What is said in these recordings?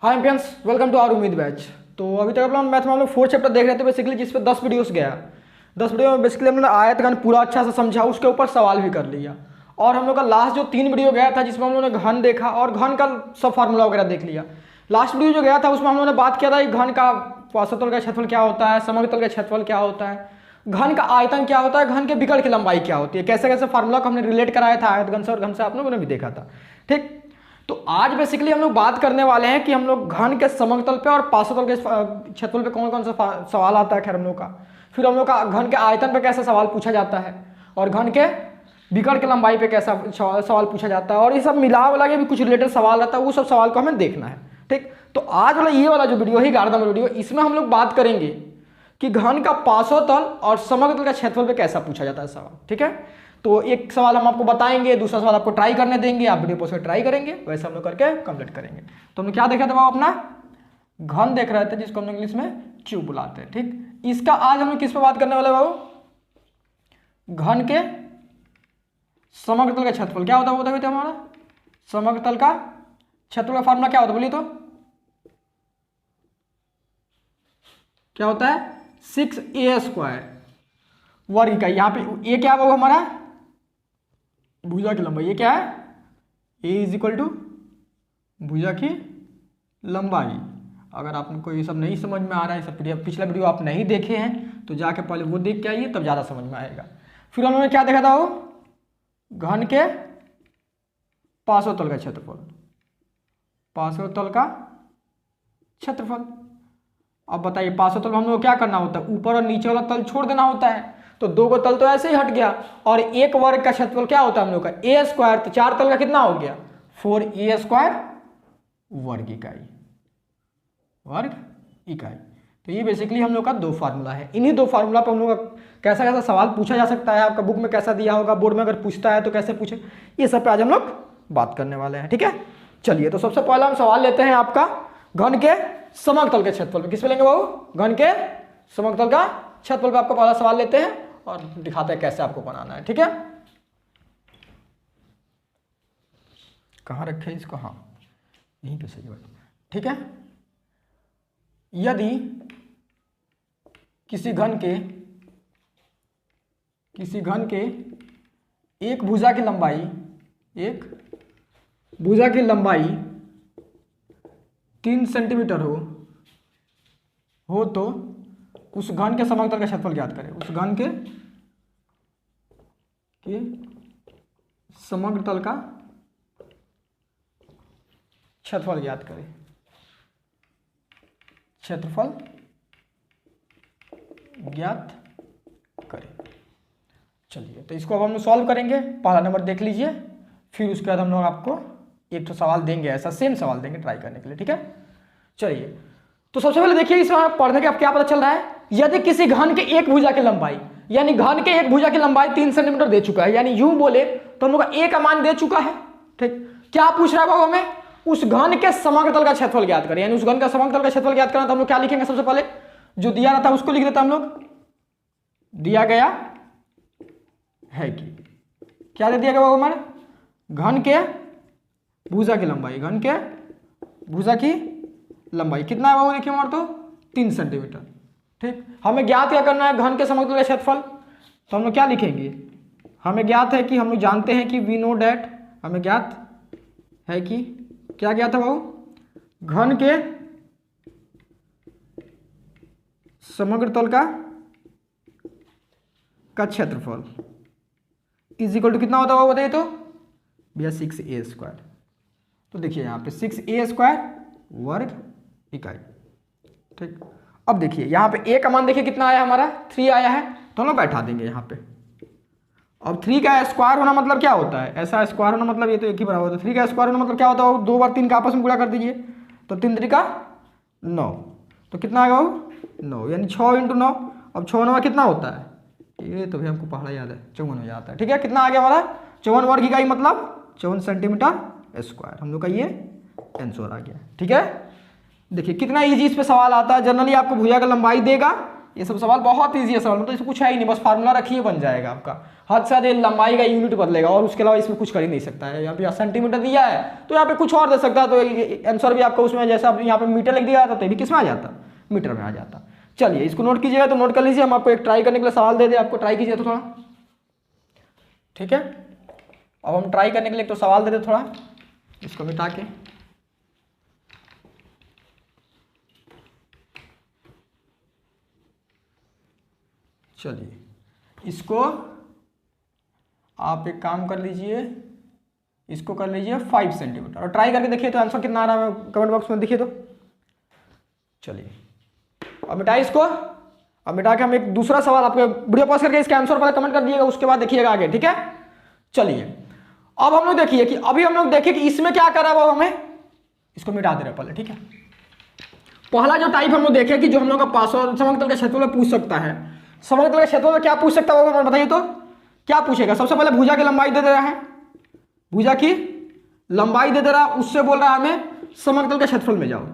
Hi एम्पियंस, welcome to our उम्मीद batch. तो अभी तक हम मैथ में हम लोग 4 चैप्टर देख रहे थे बेसिकली, जिस पे 10 वीडियोस गया। 10 वीडियो में बेसिकली हमने आयत घन पूरा अच्छा से समझा, उसके ऊपर सवाल भी कर लिया। और हम लोग का लास्ट जो 3 वीडियो गया था जिसमें हम लोगों ने घन देखा और घन का सब फार्मूला वगैरह देख लिया। लास्ट वीडियो जो गया था उसमें हम लोगों ने बात किया था कि घन का औसतल का क्षेत्रफल क्या होता है, समग्र तल का क्षेत्रफल क्या होता है, घन का आयतन क्या होता है, घन के विकर्ण की लंबाई क्या होती है, कैसे कैसे फार्मूला को हमने रिलेट कराया था आयत घन से और घन से आप लोगों ने भी देखा था। ठीक, तो आज बेसिकली हम लोग बात करने वाले हैं कि हम लोग घन के समतल पे और पार्श्वतल के क्षेत्रफल पे कौन कौन सा सवाल आता है। खैर हम लोग का फिर हम लोग का घन के आयतन पे कैसा सवाल पूछा जाता है और घन के विकर्ण की लंबाई पे कैसा सवाल पूछा जाता है, और ये सब मिला वाला के भी कुछ रिलेटेड सवाल आता है, वो सब सवाल को हमें देखना है। ठीक, तो आज वाला ये वाला जो वीडियो है 11वां वीडियो, इसमें हम लोग बात करेंगे कि घन का पार्श्वतल और समग्र तल का क्षेत्रफल पे कैसा पूछा जाता है सवाल। ठीक है, तो एक सवाल हम आपको बताएंगे, दूसरा सवाल आपको ट्राई करने देंगे, आप वीडियो पोस्ट ट्राई करेंगे, वैसे हम लोग करके कंप्लीट करेंगे। तो हमने क्या देखा था बाबू, अपना घन देख रहे थे जिसको हम लोग इंग्लिश में क्यूब बुलाते हैं। ठीक, इसका आज हम लोग किस पे बात करने वाले बाबू, घन के समग्र तल का क्षेत्रफल क्या होता है, वो बताइए हमारा समग्र तल का क्षेत्रफल का फार्मूला क्या होता है, बोलिए तो क्या होता है, 6a² वर्ग इकाई। यहाँ पे ये क्या होगा हमारा भुजा की लंबाई, ये क्या है a = भुजा की लंबाई। अगर आपको ये सब नहीं समझ में आ रहा है, सब पिछला वीडियो आप नहीं देखे हैं तो जाके पहले वो देख के आइए, तब ज़्यादा समझ में आएगा। फिर उन्होंने क्या देखा था, वो घन के पार्श्वतल का क्षेत्रफल, पार्श्वतल का क्षेत्रफल। अब बताइए पार्श्वतल में हम लोग क्या करना होता है, ऊपर और नीचे वाला तल छोड़ देना होता है, तो 2 को तल तो ऐसे ही हट गया, और एक वर्ग का क्षेत्रफल क्या होता है हम लोग का a², तो 4 तल का कितना हो गया 4a² वर्ग इकाई, वर्ग इकाई। तो ये बेसिकली हम लोग का 2 फार्मूला है। इन्हीं 2 फार्मूला पर हम लोग का कैसा कैसा सवाल पूछा जा सकता है, आपका बुक में कैसा दिया होगा, बोर्ड में अगर पूछता है तो कैसे पूछे, ये सब पे आज हम लोग बात करने वाले हैं। ठीक है, चलिए तो सबसे पहला हम सवाल लेते हैं आपका घन के समग्र तल के क्षेत्रफल पे। किस पे लेंगे बाबू, घन के समग्र तल का क्षेत्रफल पे आपका पहला सवाल लेते हैं और दिखाते हैं कैसे आपको बनाना है। ठीक है, कहाँ रखे इसको, हाँ यहीं पे सही बात। ठीक है, यदि किसी घन के एक भुजा की लंबाई 3 सेंटीमीटर हो तो उस घन के समग्र तल का क्षेत्रफल ज्ञात करें। उस घन के समग्र तल का क्षेत्रफल ज्ञात करें, क्षेत्रफल ज्ञात करें। चलिए तो इसको अब हम लोग सॉल्व करेंगे। पहला नंबर देख लीजिए, फिर उसके बाद हम लोग आपको एक तो सवाल देंगे, ऐसा सेम सवाल देंगे ट्राई करने के लिए। ठीक है, चलिए तो सबसे पहले देखिए इसमें पढ़ने के अब क्या पता चल रहा है, यदि किसी घन के एक भुजा की लंबाई, यानी घन के एक भुजा की लंबाई 3 सेंटीमीटर दे चुका है, यानी यूं बोले तो हम लोग का a का मान दे चुका है। ठीक, क्या पूछ रहा है बाबू हमें, उस घन के समग्र तल का क्षेत्रफल ज्ञात करें, यानी उस घन का समग्र तल का क्षेत्रफल ज्ञात करना। तो हम लोग क्या लिखेंगे, सबसे पहले जो दिया रहता है उसको लिख देता हम लोग, दिया गया है कि क्या दे दिया गया बाबू हमारे, घन के भुजा की लंबाई, घन के भुजा की लंबाई कितना है बाबू, देखिए हमारे तो 3 सेंटीमीटर। ठीक, हमें ज्ञात क्या करना है, घन के समग्र तल का क्षेत्रफल। तो हम लोग क्या लिखेंगे, हमें ज्ञात है कि हम लोग जानते हैं कि वी नो डैट, हमें ज्ञात है कि क्या ज्ञात है बाबू, घन के समग्र तल का क्षेत्रफल = कितना होता है बाबू बताइए तो भैया 6a²। तो देखिए यहाँ पे 6a² वर्ग इकाई। ठीक, अब देखिए यहाँ पे a का मान देखिए कितना आया हमारा 3 आया है, तो हम लोग बैठा देंगे यहाँ पे। अब 3 का स्क्वायर होना मतलब क्या होता है, ऐसा स्क्वायर होना मतलब ये तो एक ही बराबर होता है। 3 का स्क्वायर होना मतलब क्या होता है, 2 बार 3 का आपस में गुणा कर दीजिए, तो 3 3 का 9, तो कितना आएगा वो 9, यानी 6 × 9। अब 6 9 कितना होता है, ये तो भी हमको पढ़ा याद है, 54 हो जाता है। ठीक है, कितना आ गया हमारा 54 वर्ग इकाई, मतलब 54 सेंटीमीटर²। हम लोग का ये आंसर आ गया। ठीक है, देखिए कितना इजी इस पे सवाल आता है। जनरली आपको भुजा का लंबाई देगा, ये सब सवाल बहुत ईजी है सवाल, मतलब इसमें कुछ है ही नहीं, बस फार्मूला रखिए बन जाएगा आपका। हद से ज़्यादा लंबाई का यूनिट बदलेगा और उसके अलावा इसमें कुछ कर ही नहीं सकता है। यहाँ पे सेंटीमीटर दिया है तो यहाँ पे कुछ और दे सकता है, तो आंसर भी आपका उसमें जैसा यहाँ पे मीटर लिख दिया जाता तो भी किस में आ जाता, मीटर में आ जाता। चलिए इसको नोट कीजिएगा, तो नोट कर लीजिए, हम आपको एक ट्राई करने के लिए सवाल दे दें, आपको ट्राई कीजिए तो थोड़ा, ठीक है। अब हम ट्राई करने के लिए तो सवाल दे दें थोड़ा, इसको मिटा के, चलिए इसको आप एक काम कर लीजिए, इसको कर लीजिए 5 सेंटीमीटर और ट्राई करके देखिए तो आंसर कितना आ रहा है कमेंट बॉक्स में देखिए तो। चलिए अब मिटाइए इसको, अब मिटा के हम एक दूसरा सवाल आपको वीडियो पॉज करके इसके आंसर पर कमेंट कर दिएगा, उसके बाद देखिएगा आगे, ठीक है। चलिए अब हम लोग देखिए कि अभी हम लोग देखें कि इसमें क्या करा वो हमें, इसको मिटा दे रहे पहले, ठीक है। पहला जो टाइप हम लोग देखे कि जो हम लोग का पासवर्ड समग्र तल के क्षेत्रफल में पूछ सकता है, समग्र तल के क्षेत्रफल में क्या पूछ सकता होगा बताइए तो, क्या पूछेगा। सबसे पहले भुजा की लंबाई दे दे रहा है, भुजा की लंबाई दे दे रहा है, उससे बोल रहा है हमें समग्र तल के क्षेत्रफल में जाओ,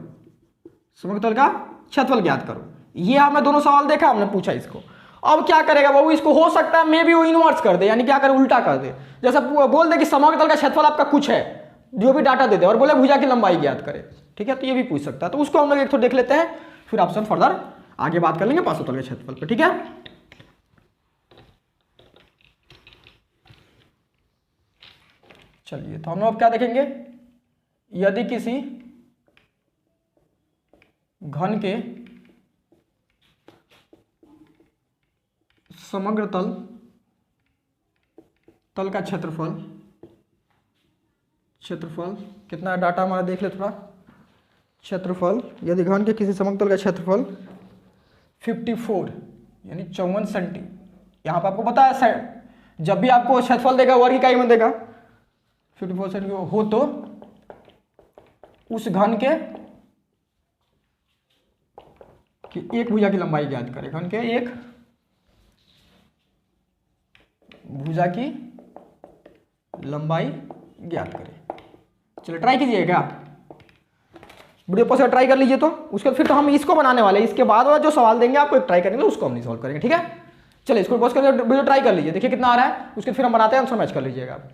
समग्र तल का क्षेत्रफल ज्ञात करो। ये हमने दोनों सवाल देखा, हमने पूछा इसको। अब क्या करेगा वो, इसको हो सकता है मे भी वो इनवर्स कर दे, यानी क्या करे उल्टा कर दे, जैसा बोल दे कि समग्र तल का क्षेत्रफल आपका कुछ है, जो भी डाटा दे दे और बोले भुजा की लंबाई ज्ञात करे, ठीक है। तो ये भी पूछ सकता है, तो उसको हम लोग एक तो देख लेते हैं, फिर ऑप्शन फर्दर आगे बात कर लेंगे पार्श्व तल के क्षेत्रफल पे, ठीक है। चलिए तो हम लोग क्या देखेंगे, यदि किसी घन के समग्र तल का क्षेत्रफल कितना डाटा हमारा देख ले थोड़ा, क्षेत्रफल यदि घन के किसी समग्र तल का क्षेत्रफल 54 यानी 54 सेंटी, यहाँ पर आपको पता है जब भी आपको क्षेत्रफल देगा वर्ग इकाई में देगा 54 सेंटी हो तो उस घन के कि एक भुजा की लंबाई ज्ञात करें, घन के एक भुजा की लंबाई ज्ञात करें। चलिए ट्राई कीजिएगा, वीडियो पर से ट्राई कर लीजिए तो उसके फिर तो हम इसको बनाने वाले हैं, इसके बाद वाला जो सवाल देंगे आपको एक ट्राई करेंगे उसको हम नहीं सॉल्व करेंगे, ठीक है। चलिए इसको पॉज करके वीडियो ट्राई कर लीजिए, देखिए कितना आ रहा है, उसके फिर हम बनाते हैं, आंसर मैच कर लीजिएगा आप।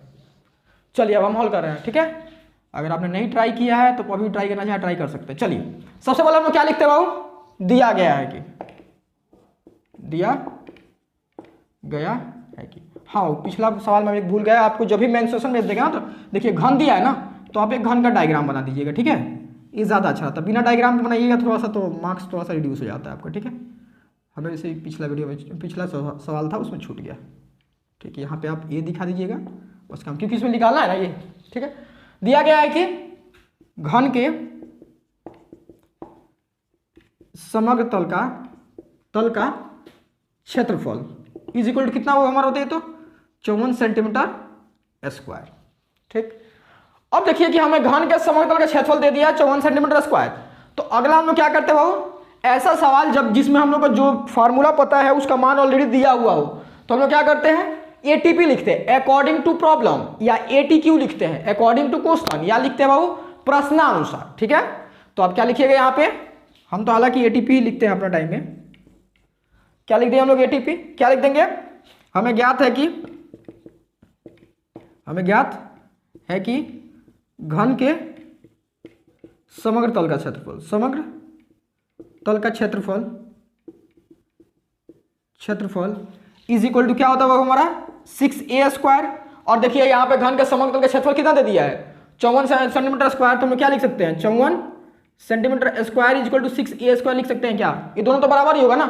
चलिए अब हम हॉल कर रहे हैं, ठीक है। अगर आपने नहीं ट्राई किया है तो अभी ट्राई करना चाहे ट्राई कर सकते हैं। चलिए सबसे पहले हम लोग क्या लिखते हैं बाबू, दिया गया है कि, दिया गया है कि, हाँ पिछला सवाल में एक भूल गया, आपको जब भी मेंसुरेशन में देगा ना तो देखिए घन दिया है ना, तो आप एक घन का डायग्राम बना दीजिएगा, ठीक है। ये ज़्यादा अच्छा रहता है, बिना डायग्राम के बनाइएगा थोड़ा सा तो मार्क्स थोड़ा सा रिड्यूस हो जाता है आपका, ठीक है। हमें जैसे पिछला वीडियो में पिछला सवाल था उसमें छूट गया, ठीक है। यहाँ पे आप ये दिखा दीजिएगा बस काम, क्योंकि इसमें निकालना है ना ये, ठीक है। दिया गया है कि घन के समग्र तल का क्षेत्रफल इज इक्वल टू कितना वो हमारा होता है तो 54 सेंटीमीटर स्क्वायर, ठीक। अब देखिए कि हमें घन के समग्र तल का क्षेत्रफल दे दिया 54 सेंटीमीटर स्क्वायर, तो अगला हम लोग क्या करते हो, ऐसा सवाल जब जिसमें हम लोग को जो फार्मूला पता है उसका मान ऑलरेडी दिया हुआ हो तो हम लोग क्या करते हैं एटीपी लिखते हैं अकॉर्डिंग टू प्रॉब्लम, या एटीक्यू लिखते हैं अकॉर्डिंग टू क्वेश्चन, या लिखते हैं बाबू प्रश्नानुसार, ठीक है। तो आप क्या लिखिएगा यहाँ पे, हम तो हालांकि एटीपी लिखते हैं अपना टाइम में, क्या लिख देंगे हम लोग एटीपी, क्या लिख देंगे, हमें ज्ञात है कि घन के समग्र तल का क्षेत्रफल, समग्र तल का क्षेत्रफल इज इक्वल टू क्या होता है हमारा 6a स्क्वायर, और देखिए यहाँ पे घन के समग्र तल का क्षेत्रफल कितना दे दिया है 54 सेंटीमीटर स्क्वायर, तो हम क्या लिख सकते हैं 54 centimetre square is equal to 6a square लिख सकते हैं क्या, ये दोनों तो बराबर ही होगा ना,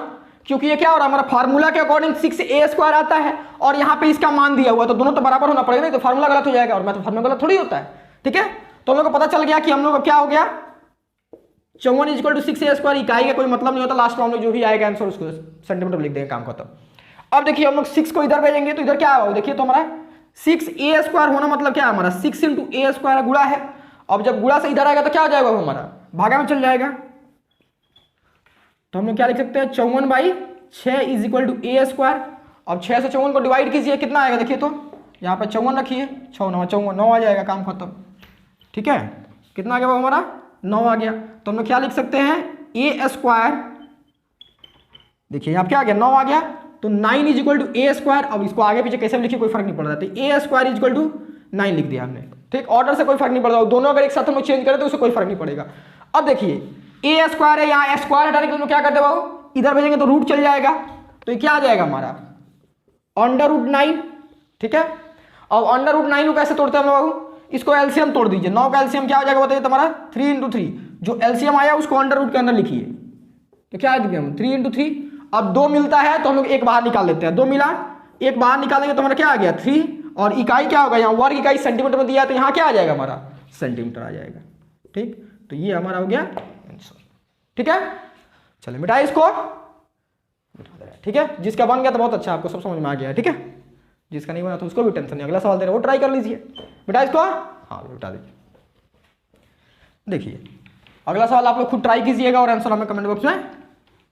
क्योंकि ये क्या हो रहा है हमारा फार्मूला के अकॉर्डिंग 6a स्क्वायर आता है और यहाँ पे इसका मान दिया हुआ, तो दोनों तो बराबर होना पड़ेगा, नहीं तो फार्मूला गलत हो जाएगा, और मैं तो फार्मूला गलत थोड़ी होता है, ठीक है। तो हम लोग को पता चल गया कि हम लोग को क्या हो गया 54 is equal to 6a square, इकाई का कोई मतलब नहीं होता, लास्ट में हम लोग जो भी आएगा आंसर उसको सेंटीमीटर लिख देंगे, काम खत्म। अब देखिए हम लोग 6 को इधर भेजेंगे तो इधर क्या होगा, देखिए तो हमारा 6a स्क्वायर होना मतलब क्या है हमारा 6 इंटू a स्क्वायर गुणा है, अब जब गुणा से इधर आएगा तो क्या हो जाएगा हमारा भागा में चल जाएगा, तो हम लोग क्या लिख सकते हैं 54/6 is equal to a square. अब 6 से 54 को डिवाइड कीजिए कितना आएगा, देखिए तो यहाँ पर 54 रखिए, 6 9 आ जाएगा, काम खत्म, ठीक है। कितना आ गया हमारा 9 आ गया, तो हम लोग क्या लिख सकते हैं a स्क्वायर देखिए यहाँ क्या आ गया 9 आ गया, तो 9 is equal to a square. अब इसको आगे पीछे कैसे भी लिखिए कोई फर्क नहीं पड़ रहा, तो ए स्क्वायर इज इक्वल टू 9 लिख दिया हमने। ठीक, ऑर्डर से कोई फर्क नहीं पड़ता, दोनों अगर एक साथ हम चेंज करें तो उससे कोई फर्क नहीं पड़ेगा। अब देखिए ए स्क्वायर है, यहाँ स्क्वायर हटाने के लिए क्या करते बाबू, इधर भेजेंगे तो रूट चल जाएगा, तो ये क्या आ जाएगा हमारा अंडर रूट 9। ठीक है, अब अंडर रूट 9 को कैसे तोड़ते हैं हम बाबू, इसको एलसीएम तोड़ दीजिए। 9 का एलसीएम क्या हो जाएगा बताइए तुम्हारा 3 × 3, जो एलसीएम आया उसको अंडर रूट के अंदर लिखिए, तो क्या लिखे हम 3 × 3। अब 2 मिलता है तो हम लोग एक बाहर निकाल लेते हैं, 2 मिला एक बाहर निकालेंगे तो हमारा क्या आ गया 3, और इकाई क्या होगा, यहाँ वर्ग इकाई सेंटीमीटर में दिया है तो यहाँ क्या आ जाएगा हमारा सेंटीमीटर आ जाएगा। ठीक, तो ये हमारा हो गया आंसर। ठीक है, चलिए मिटाइए इसको, ठीक है, जिसका बन गया तो बहुत अच्छा, आपको सब समझ में आ गया है। ठीक है, जिसका नहीं बना तो उसको भी टेंशन नहीं, अगला सवाल दे रहे वो ट्राई कर लीजिए। बेटा इसको हाँ बेटा दीजिए। देखिए अगला सवाल आप लोग खुद ट्राई कीजिएगा और आंसर हमें कमेंट बॉक्स में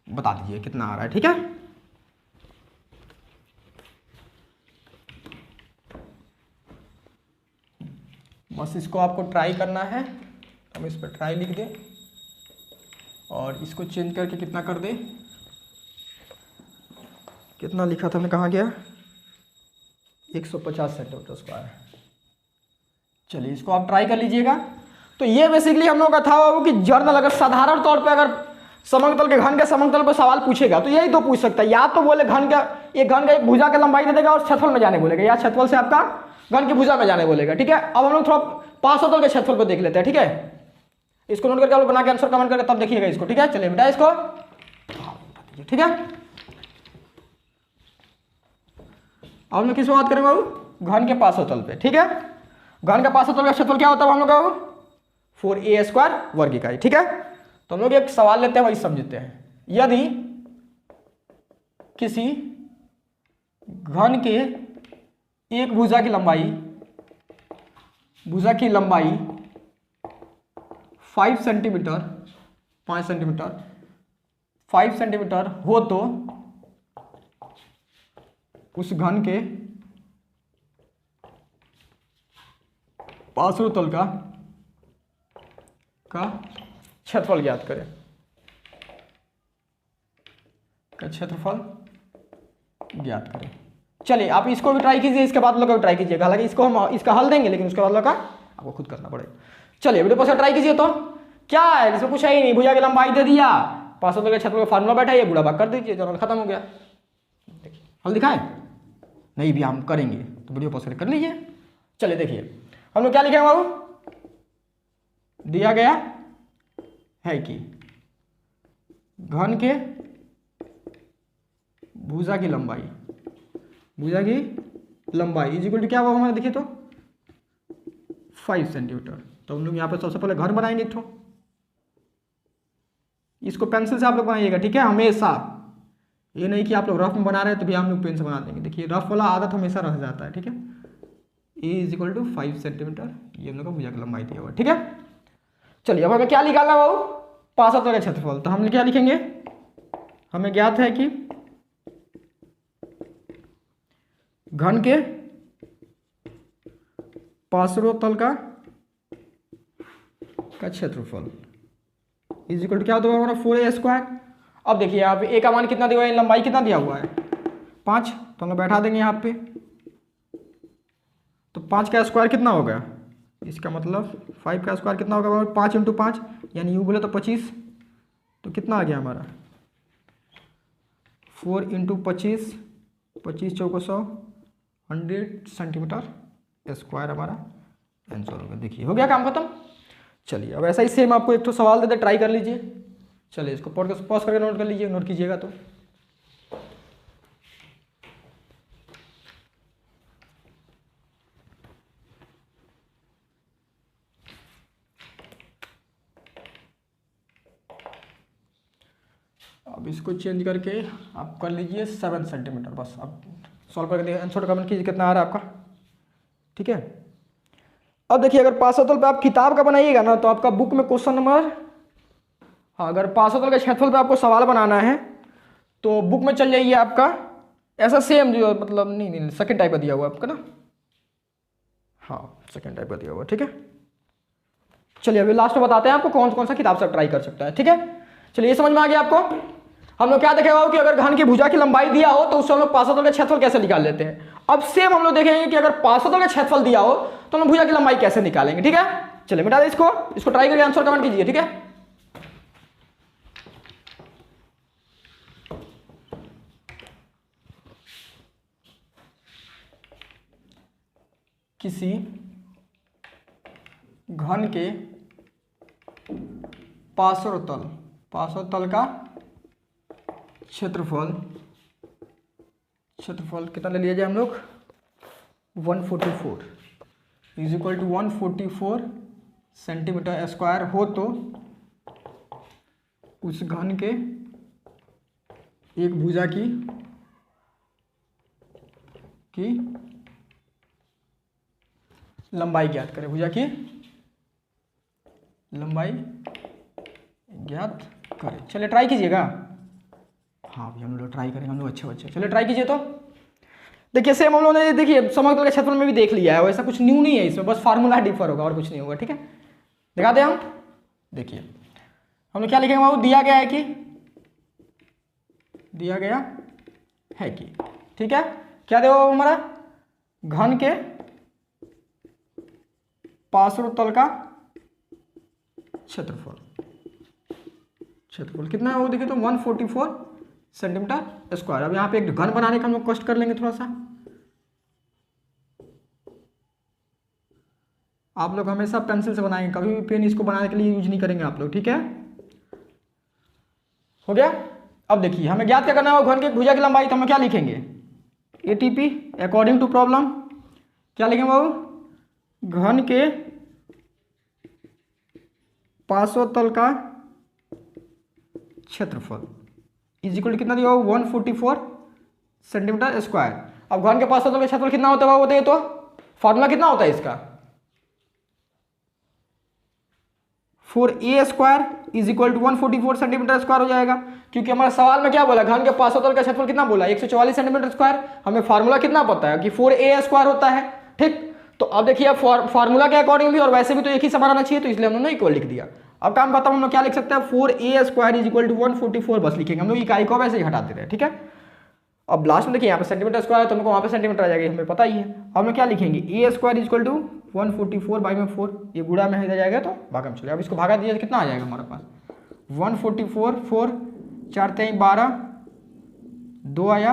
बता दीजिए कितना आ रहा है। ठीक है, बस इसको आपको ट्राई करना है, हम इस पर ट्राई लिख दें और इसको चेंज करके कितना कर दें, कितना लिखा था मैं, कहाँ गया 150 सेंटीमीटर स्क्वायर। चलिए इसको आप ट्राई कर लीजिएगा। तो ये बेसिकली हम लोग का था वो कि जर्नल अगर साधारण तौर पे अगर समतल के घन के समतल पर सवाल पूछेगा तो यही तो पूछ सकता है, या तो बोले घन का एक भुजा की लंबाई दे देगा और क्षेत्रफल में जाने बोलेगा, या क्षेत्रफल से आपका घन की भुजा में जाने बोलेगा। ठीक है, अब हम लोग थोड़ा पार्श्वतल के क्षेत्रफल को देख लेते हैं। ठीक है, इसको नोट करके आप लोग बना के आंसर कमेंट करके तब देखिएगा इसको। ठीक है, चलिए बेटा इसको ठीक है, अब हम लोग किस बात करेंगे बाबू, घन के पार्श्वतल पे। ठीक है, घन का पार्श्वतल का क्षेत्रफल क्या होता है हम लोग का 4a² वर्ग इकाई। ठीक है, तो हम लोग एक सवाल लेते हैं वही समझते हैं। यदि किसी घन के एक भुजा की लंबाई 5 सेंटीमीटर 5 सेंटीमीटर हो तो उस घन के पार्श्वतल का क्षेत्रफल ज्ञात करें, क्षेत्रफल ज्ञात करें। चलिए आप इसको भी ट्राई कीजिए, इसके बाद लोग भी ट्राई कीजिएगा, हालांकि इसको हम इसका हल देंगे लेकिन उसके बाद लोग का आपको खुद करना पड़ेगा। चलिए वीडियो पर ट्राई कीजिए। तो क्या है इसमें, कुछ है ही नहीं, भुजा की लंबाई दे दिया, पार्श्वतल के क्षेत्रफल का फार्मूला बैठा है, ये बुढ़ा भाग कर दीजिए, जर्नल खत्म हो गया। देखिए हल दिखाए नहीं भी हम करेंगे तो वीडियो पॉज कर लीजिए। चलिए देखिए हम लोग क्या लिखे बाबू, दिया गया है कि घन के भुजा की लंबाई इज इक्वल टू क्या होगा हमारा, देखिए तो 5 सेंटीमीटर। तो हम लोग यहाँ पे सबसे पहले घर बनाएंगे एक ठो, इसको पेंसिल से आप लोग बनाइएगा। ठीक है, हमेशा ये नहीं कि आप लोग रफ में बना रहे हैं तो भी हम लोग पेन से बना देंगे। देखिए रफ वाला आदत हमेशा रह जाता है। ठीक है, ए इज इक्वल टू 5 सेंटीमीटर, ये हम लोग का भुजा की लंबाई दिया हुआ। ठीक है, चलिए अब हमें क्या निकालना बाबू, पार्श्वतल का क्षेत्रफल। तो हम क्या लिखेंगे, हमें ज्ञात है कि घन के पार्श्वतल का क्षेत्रफल इज इक्वल टू क्या होता है हमारा 4a²। अब देखिए यहाँ पे ए का मान कितना दिया हुआ है, लंबाई कितना दिया हुआ है 5, तो हम लोग बैठा देंगे यहाँ पे, तो 5 का स्क्वायर कितना होगा, इसका मतलब 5 का स्क्वायर कितना होगा 5 × 5 यानी यूँ बोले तो 25, तो कितना आ गया हमारा 4 × 25, 25 चौको 100, 100 सेंटीमीटर स्क्वायर हमारा आंसर होगा। देखिए हो गया काम खत्म। चलिए अब ऐसा ही सेम आपको एक तो सवाल देते ट्राई कर लीजिए। चलिए इसको पॉज करके नोट कर लीजिए, नोट कीजिएगा। तो अब इसको चेंज करके आप कर लीजिए 7 सेंटीमीटर, बस अब सॉल्व करके आंसर कमेंट कीजिए कितना आ रहा है आपका। ठीक है, अब देखिए अगर पार्श्वतल पे आप किताब का बनाइएगा ना तो आपका बुक में क्वेश्चन नंबर, हाँ अगर पार्श्वतल के क्षेत्रफल पे आपको सवाल बनाना है तो बुक में चल जाइए आपका ऐसा सेम जो मतलब नहीं सेकंड टाइप का दिया हुआ है आपका ना, हाँ सेकंड टाइप का दिया हुआ। ठीक है, चलिए अभी लास्ट में बताते हैं आपको कौन कौन सा किताब से ट्राई कर सकता है। ठीक है, चलिए ये समझ में आ गया आपको। हम लोग क्या देखेगा कि अगर घन की भुजा की लंबाई दिया हो तो उससे हम लोग पार्श्वतल का क्षेत्रफल कैसे निकाल लेते हैं। अब सेम हम लोग देखेंगे कि अगर पार्श्वतल का क्षेत्रफल दिया हो तो हम लोग भुजा की लंबाई कैसे निकालेंगे। ठीक है, चलिए मिटा दे इसको ट्राई करके आंसर कमेंट कीजिए। ठीक है, किसी घन के पार्श्वतल का क्षेत्रफल कितना ले लिया जाए हम लोग 144 is equal to 144 centimetre square हो तो उस घन के एक भुजा की लंबाई ज्ञात करें। भुजा की लंबाई ज्ञात करें। चलिए ट्राई कीजिएगा। हाँ भी हम लोग ट्राई करेंगे, हम लोग अच्छे बच्चे। चलिए ट्राई कीजिए। तो देखिए सेम हम लोगों ने देखिए समग्र के क्षेत्रफल में भी देख लिया है, वैसा कुछ न्यू नहीं है इसमें, बस फार्मूला डिफर होगा और कुछ नहीं होगा। ठीक है, दिखा दें हम। देखिए हम लोग क्या लिखेंगे बाबू, दिया गया है कि ठीक है, क्या देगा हमारा घन के पार्श्वतल का क्षेत्रफल कितना है वो देखिए तो 144 सेंटीमीटर स्क्वायर। अब यहाँ पे एक घन बनाने का हम लोग कष्ट कर लेंगे थोड़ा सा। आप लोग हमेशा पेंसिल से बनाएंगे, कभी भी पेन इसको बनाने के लिए यूज नहीं करेंगे आप लोग। ठीक है, हो गया। अब देखिए हमें ज्ञात क्या करना है, घन के भुजा की लंबाई, तो हम क्या लिखेंगे ATP अकॉर्डिंग टू प्रॉब्लम। क्या लिखेंगे बाबू, घन के पार्श्वतल का क्षेत्रफल इज इक्वल कितना दिया हो 144 सेंटीमीटर स्क्वायर। अब घन के पार्श्वतल का क्षेत्रफल कितना होता है वो बताइए तो, फॉर्मूला कितना होता है इसका 4a square is equal to 144 centimetre square हो जाएगा, क्योंकि हमारा सवाल में क्या बोला, घन के पार्श्वतल का क्षेत्रफल कितना बोला 144 सेंटीमीटर स्क्वायर। हमें फार्मूला कितना पता है कि 4a स्क्वायर होता है। ठीक, तो अब देखिए फार्मूला के अकॉर्डिंगली और वैसे भी तो एक ही समान आना चाहिए, तो इसलिए हमने इक्वल लिख दिया। अब काम खत्म, हम लोग क्या लिख सकते हैं 4a square is equal to 144 बस लिखेंगे हम लोग, इकाई को वैसे ही हटा देते हैं। ठीक है, अब लास्ट में देखिए यहाँ पे सेंटीमीटर स्क्वायर है तो हमको वहाँ पे सेंटीमीटर आ जाएगी, हमें पता ही है। हम लोग क्या लिखेंगे a square is equal to 144 by में 4, ये गुणा में इधर जाएगा तो भागा में चले। अब इसको भागा दीजिए तो कितना आ जाएगा हमारे पास 144, 4 4 3 12 2 आया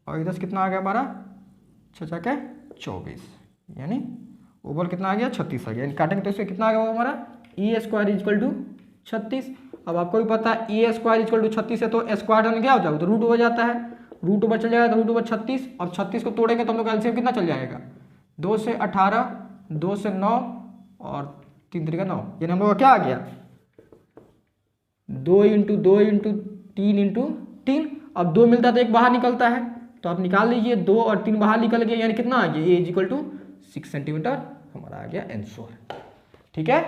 और इधर से कितना आ गया 12 6 के 24, यानी ओवल कितना आ गया 36 आ गया। काटेंगे तो इससे कितना आ गया हमारा ए स्क्वायर इज इक्वल टू 36। अब आपको भी पता है ए स्क्वायर इज इक्वल टू 36 है तो स्क्वायर रन क्या हो जाएगा तो रूट हो जाता है, रूट ओवर चल जाएगा तो रूट ओवर 36। अब 36 को तोड़ेंगे तो हम लोग एलसीएम कितना चल जाएगा 2 से 18, 2 से 9 और 3 3 का 9, यानी हम लोग का क्या आ गया 2 इंटू 2 इंटू 3 इंटू 3। अब 2 मिलता है तो 1 बाहर निकलता है, तो आप निकाल लीजिए 2 और 3 बाहर निकल गया, यानी कितना आ गया ए इज इक्वल टू 6 सेंटीमीटर हमारा आ गया आंसर। ठीक है,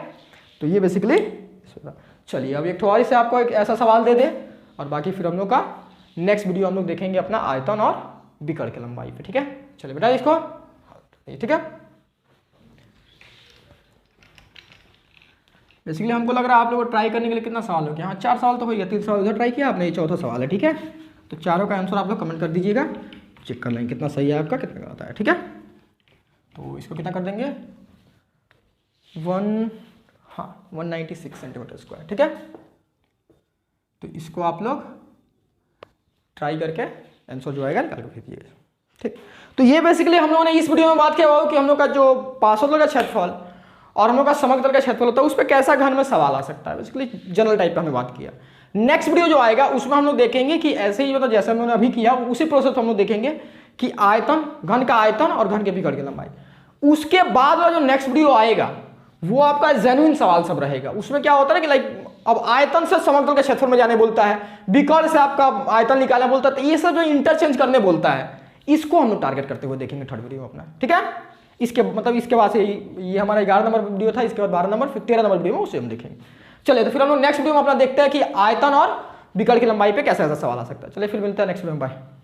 तो ये बेसिकली। चलिए अब एक और से आपको एक ऐसा सवाल दे दे और बाकी फिर हम लोग का नेक्स्ट वीडियो हम लोग देखेंगे अपना आयतन और विकर्ण की लंबाई पे। ठीक है, चलिए बेटा इसको, ठीक है। बेसिकली हमको लग रहा है आप लोगों को ट्राई करने के लिए कितना सवाल हो गया, हाँ 4 सवाल तो हो गया, 3 सवाल उधर ट्राई किया आपने, ये चौथा सवाल है। ठीक है, तो चारों का आंसर आप लोग कमेंट कर दीजिएगा, चेक कर लेंगे कितना सही है आपका कितना गलत है। ठीक है, तो इसको कितना कर देंगे 196 सेंटीमीटर स्क्वायर। ठीक है, तो इसको आप लोग ट्राई करके आंसर जो आएगा निकाल के भेजिएगा। ठीक, तो ये बेसिकली हम लोगों ने इस वीडियो में बात किया हुआ कि हम लोग का जो पार्श्वतल का क्षेत्रफल और हम लोग का समग्र तल का क्षेत्रफल होता है उस पर कैसा घन में सवाल आ सकता है, बेसिकली जनरल टाइप का हमने बात किया। नेक्स्ट वीडियो जो आएगा उसमें हम लोग देखेंगे कि ऐसे ही मतलब जैसे हमने अभी किया उसी प्रोसेस हम लोग देखेंगे कि आयतन, घन का आयतन और घन के विकर्ण की लंबाई। उसके बाद वाला जो नेक्स्ट वीडियो आएगा वो आपका जेन्युइन सवाल सब रहेगा। उसमें क्या होता है कि लाइक अब आयतन से समग्र तल के क्षेत्रफल में जाने बोलता है, विकर्ण से आपका आयतन निकालना बोलता है, तो ये सब जो इंटरचेंज करने बोलता है इसको हम लोग टारगेट करते हुए देखेंगे थर्ड वीडियो अपना। ठीक है, इसके मतलब इसके बाद से ये हमारा 11 नंबर वीडियो था, इसके बाद 12 नंबर, फिर 13 नंबर वीडियो में उसे हम देखेंगे। चलिए तो फिर हम लोग नेक्स्ट वीडियो में अपना देखते हैं कि आयतन और विकर्ण की लंबाई पे कैसा ऐसा सवाल आ सकता है। चलिए फिर मिलते हैं नेक्स्ट वीडियो में, बाय।